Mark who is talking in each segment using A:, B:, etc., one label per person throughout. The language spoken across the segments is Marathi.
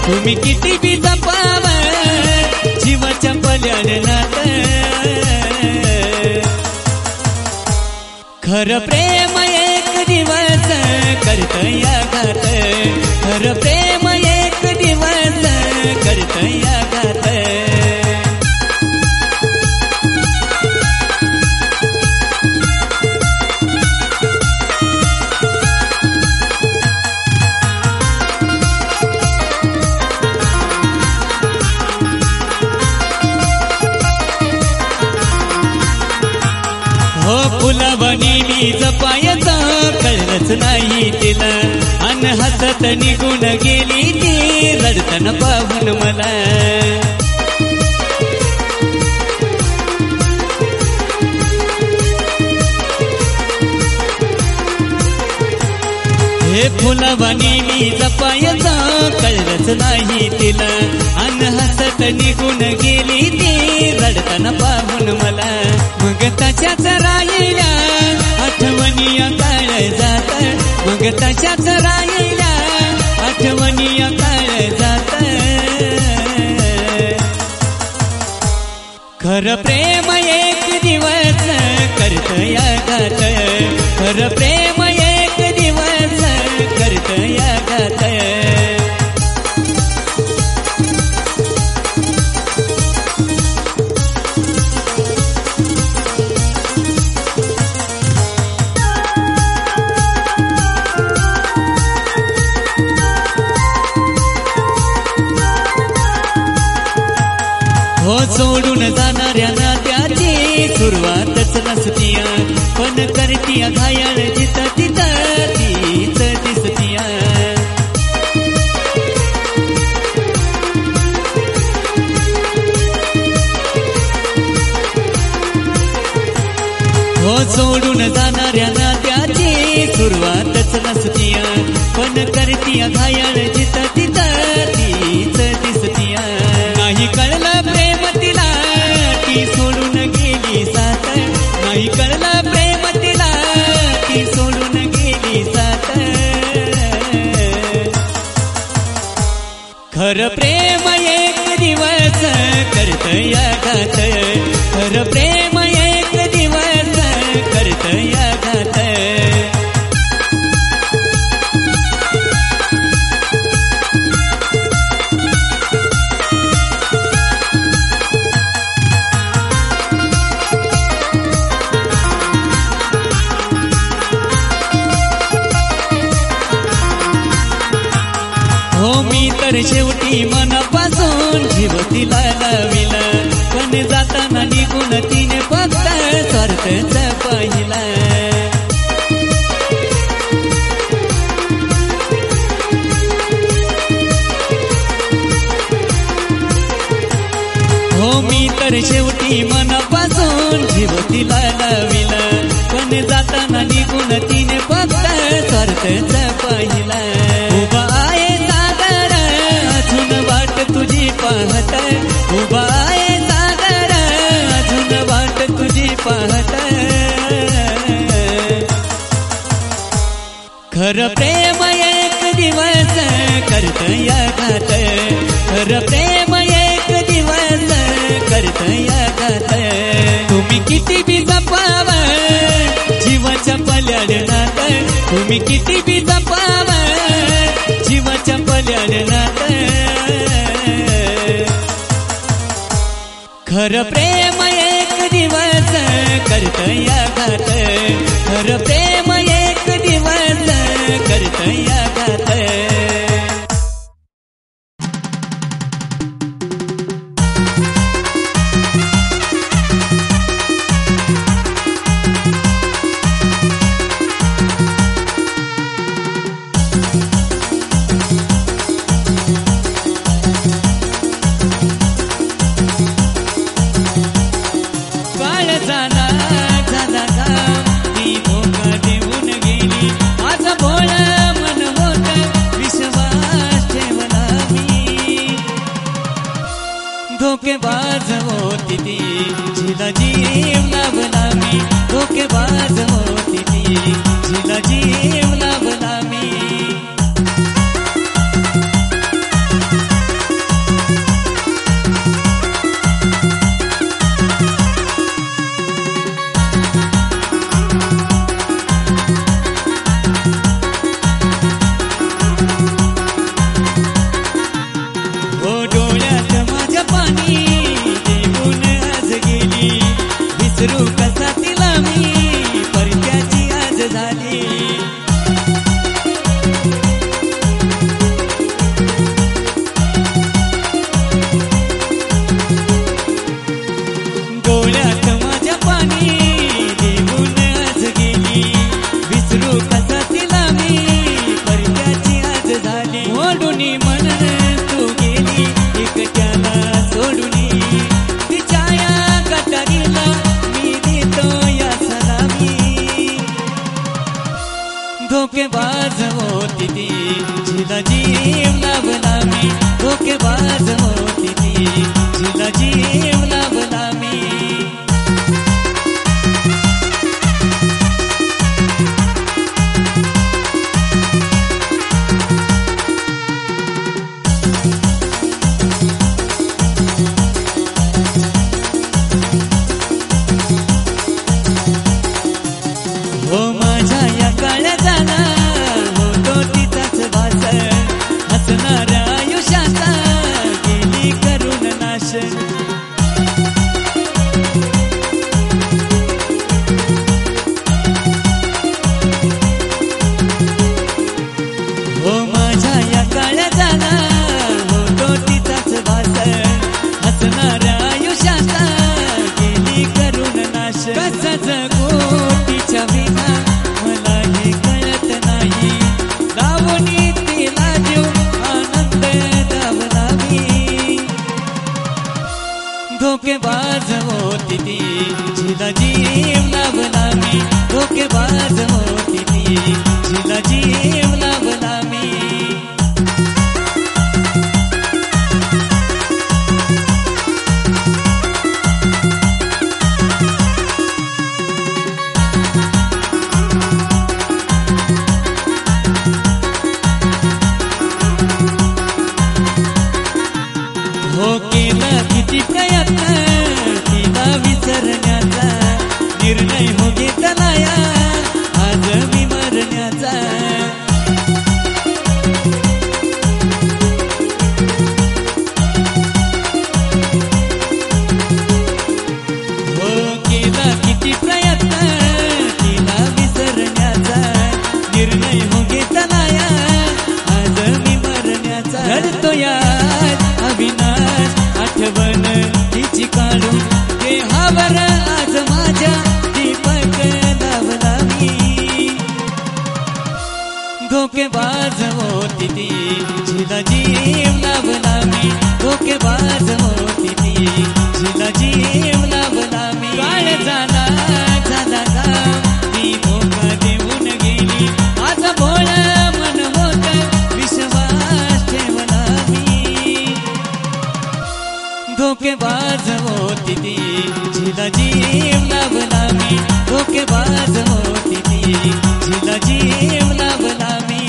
A: तुम्ही किती बी जपाव जीवाच्या पल्याड नात खरं प्रेम एक दिवस करत या घात खरं प्रेम एक दिवस करत या घात हो फुलावणी मी जपायचं कळलंच नाही तिला अन हसत निघून गेली ती रडताना पाहून मला हे फुलावणी मी जपायचं कळलंच नाही तिला अन हसत निघून गेली ती रडताना पाहून मला मग त्याच्याच राहिल्या आठवणीया काळ जात मग त्याच्याच राहिल्या आठवणीया काळ जात खरं प्रेम एक दिवस करत या घात खरं प्रेम एक दिवस करत या घात हो सोडून जाणाऱ्या नात्याची सुरुवातच नसतीया पण करतीया घायाळ जिथं तिथं तीच दिसतीया हो सोडून जाणाऱ्या नात्याची सुरुवातच नसतीया पण करतीया घायाळ जिथं तिथं तीच दिसतीया नाही कळलं प्रेम तिला ती सोडून गेली साथ नाही कळलं प्रेम तिला ती सोडून गेली साथ खरं प्रेम एक दिवस करत या घात खरं प्रेम एक दिवस करत या घात हो मी तर शेवटी मनापासून जीव तिला लाविला पण जाताना निघून तिने फक्त स्वार्थच पाहिला हो मी तर शेवटी मनापासून जीव तिला लाविला पण जाताना निघून तिने फक्त स्वार्थच पाहिला उभा आहे सागर अजून वाट तुझी पाहत उभा आहे सागर अजून वाट तुझी पाहत खरं प्रेम एक दिवस करत या घात खरं प्रेम एक दिवस करत या घात तुम्ही किती बी जपाव जीवाच्या पल्याड नात तुम्ही किती बी जपाव जीवाच्या पल्याड नात खरं प्रेम एक दिवस करत या घात खरं प्रेम एक दिवस करत या घात धोकेबाज होती ती जिला जीव लावला मी धोकेबाज होती ती जिला जीव लावला मी जीव लाभला मी. हो माझ्या या काळ्या जाना होतो तिचाच भास, हसणाऱ्या आयुष्याचा गेली करून नाश. हो माझ्या या काळ्या जाना होतो तिचाच भास, हसणाऱ्या आयुष्याचा गेली करून नाश. कसं जगू तिच्या विना मला हे कळत नाही, लावणी तिला जीव आनंद दावला मी. धोकेबाज होती ती जिला जीव लावला मी, धोकेबाज होती ती जिला जीव लावला मी. हो केला किती प्रयत्न तिला विसरण्याचा, निर्णय हो घेतला या आज मी मरण्याचा. हो केला किती प्रयत्न तिला विसरण्याचा, निर्णय हो घेतला या आज मी मरण्याचा. रडतो या अविनाश आठवण तिची काढून देहावर आज माझ्या दीपक लावला मी. धोकेबाज होती ती जिला जीव लावला मी, धोकेबाज होती ती जिला जीव लावला मी. काळ झाला झाला ती धोका देऊन गेली, आज भोळ मन होत विश्वास ठेवला मी. धोकेबाज होती ती जिला जीव लावला मी, धोकेबाज होती ती जिला जीव लावला मी.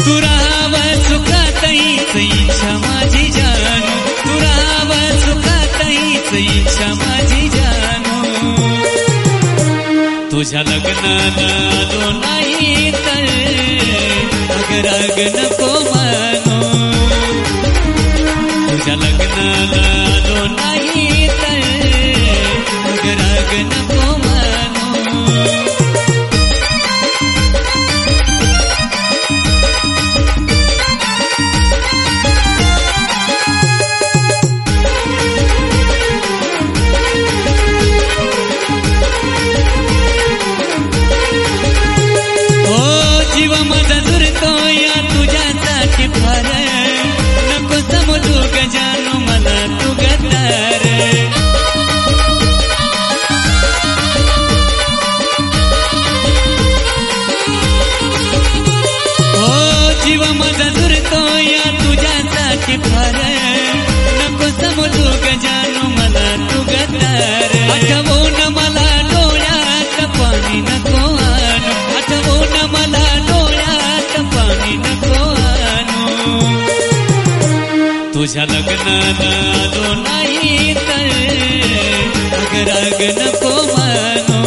A: तू राहाव सुखात हीच इच्छा माझी जानू, तू राहाव सुखात हीच इच्छा माझी जानू. तुझ्या लग्नाला आलो नाही तर अगराग नको मानू, तुझ्या लग्नाला आलो नाही तर अगराग नको मानू. जीव माझा दुरतो या तुझ्यासाठी फार, नको समजू गजानू मला तू गद्दार. हो जीव माझा दुरतो या तुझ्यासाठी फार, नको समजू गजानू मला तू गद्दार. आठवून मला डोळ्यात पाणी नको आणू, आठवून मला डोळ्यात पाणी नको आणू. तुझ्या लग्नाला आलो नाही तर अगराग नको मानू,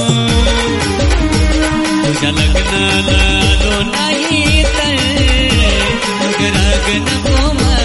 A: तुझ्या लग्नाला आलो नाही तर अगराग नको मानू.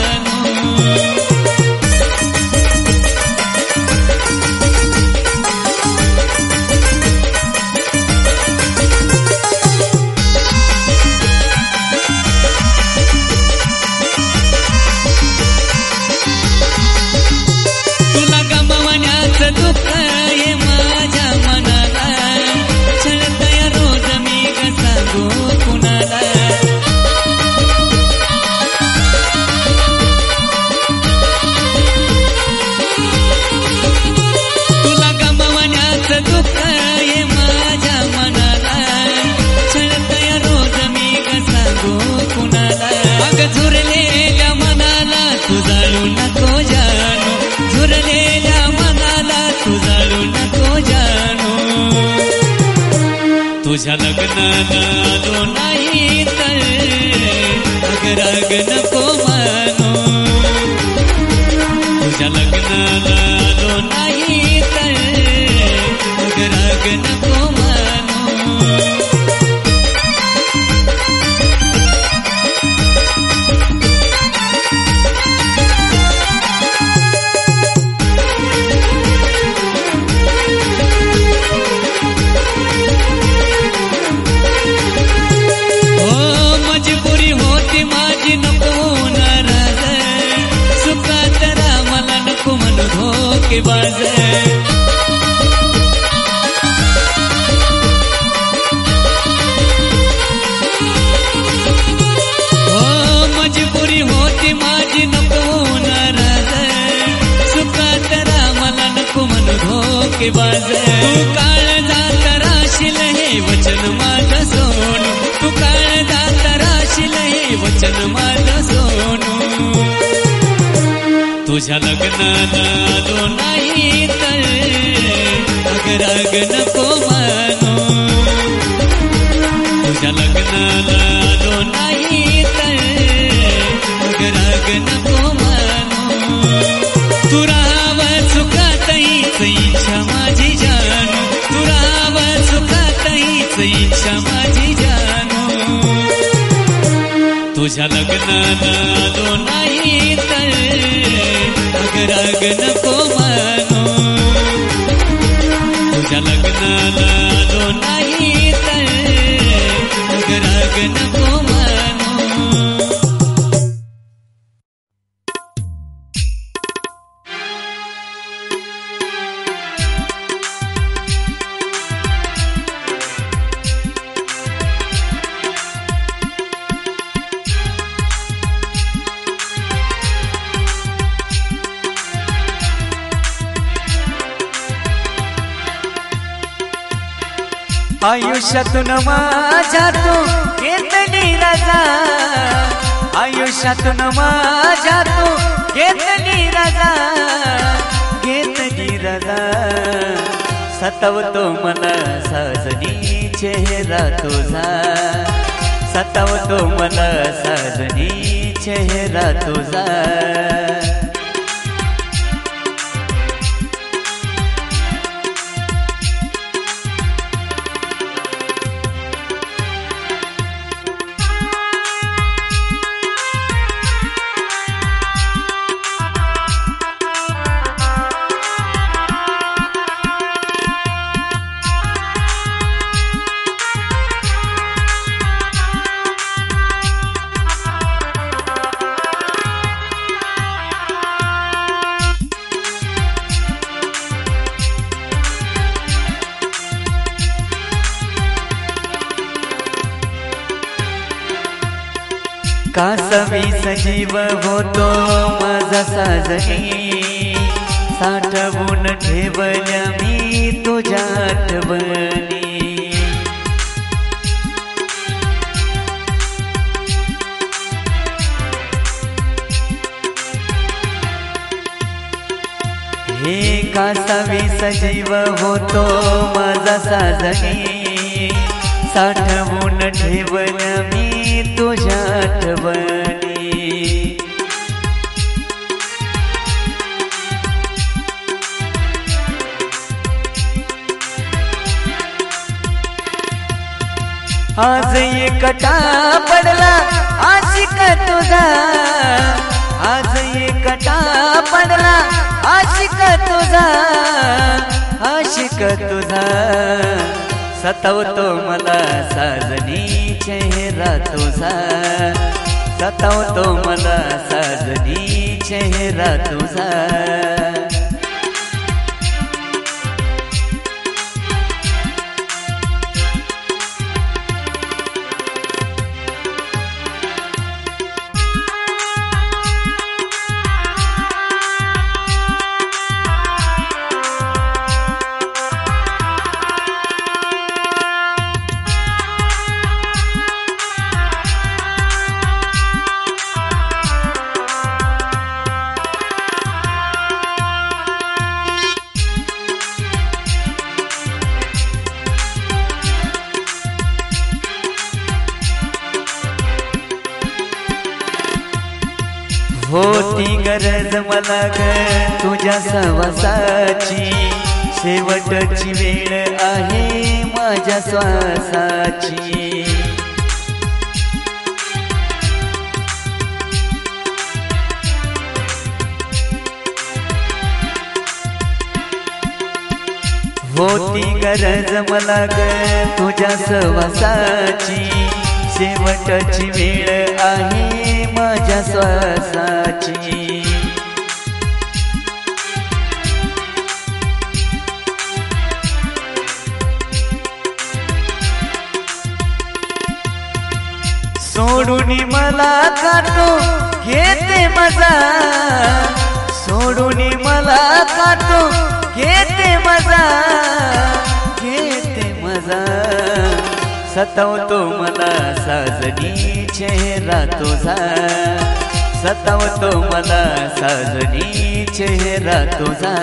A: नको मानू तुझ्या लग्नाला आलो नाही तर राग नको मानू माझी नको नाराज सुखात रामाला नको म्हणू धोकेबाज हो मजबुरी होती माझी नको नाराज सुखात रामाला नको म्हणू धोकेबाज तू काळजात राशील हे वचन माझं सोनू तू काळजात राशील हे वचन माझं सोनू तुझ्या लग्नाला आलो नाही तर राग नको मानू तुझ्या लग्नाला आलो नाही तर राग नको मानू तू राहाव सुखात हीच इच्छा माझी जानू तू राहाव सुखात हीच इच्छा माझी जानू तुझ्या लग्नाला आलो नाही तर राग नको मानू तुझ्या लग्नाला आलो नाही तर राग नको मानू
B: आयुष्यातून माझ्या तू घेतली रजा आयुष्यातून माझ्या तू घेतली रजा सतावतो मला साजनी चेहरा तुझा सतावतो मला साजनी चेहरा तुझा कासवी सजीव होतो माझा साजनी साठवून ठेवल्या मी तुझ्या आठवणी हे कासवी सजीव होतो माझा साजनी साठवून ठेवल्या मी तुझ्या आठवणी आज एकटा पडला आशिक तुझा आज एकटा पडला आशिक तुझा सतावतो मला साजनी चेहरा तुझा सतावतो मला साजनी चेहरा तुझा
A: होती गरज मला ग तुझ्या सहवासाची, शेवटची वेळ आहे माझ्या श्वासाची. होती गरज मला ग तुझ्या सहवासाची, शेवटची वेळ आहे माझ्या श्वासाची. सोडून मला काटो घेते मजा, सोडून मला काटो घेते मजा, घेते मजा. सतावतो मला साजनी चेहरा तुझा, सतावतो मला साजनी चेहरा तुझा.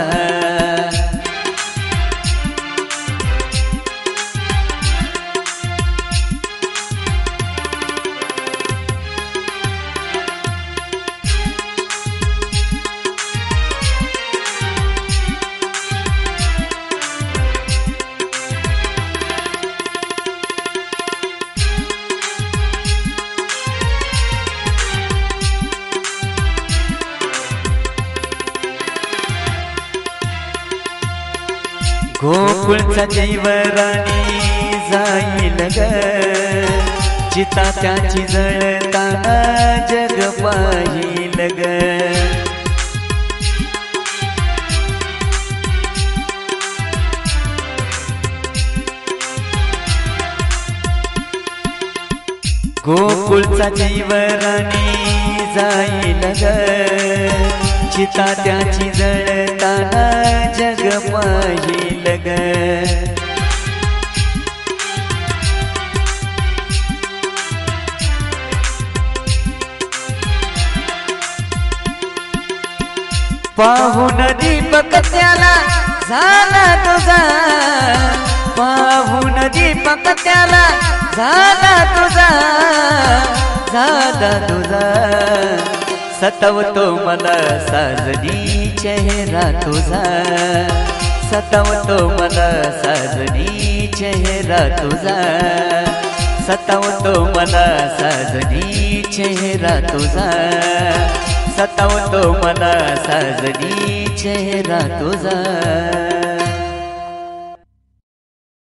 A: गोकुळचा जीवराणी जाईल ग, चिता त्याची जळताना जग पाहिल ग. गोकुळचा जीवराणी जाईल ग, चिता त्याची जळताना जग पाहिल ग. पाहून दीपक त्याला झाला तुझा, पाहून दीपक त्याला झाला तुझा, झाला तुझा. सतावतो मला साजनी चेहरा तुझा, सतावतो मला साजनी चेहरा तुझा, सतावतो मला साजनी चेहरा तुझा, सतावतो मला साजनी चेहरा तुझा.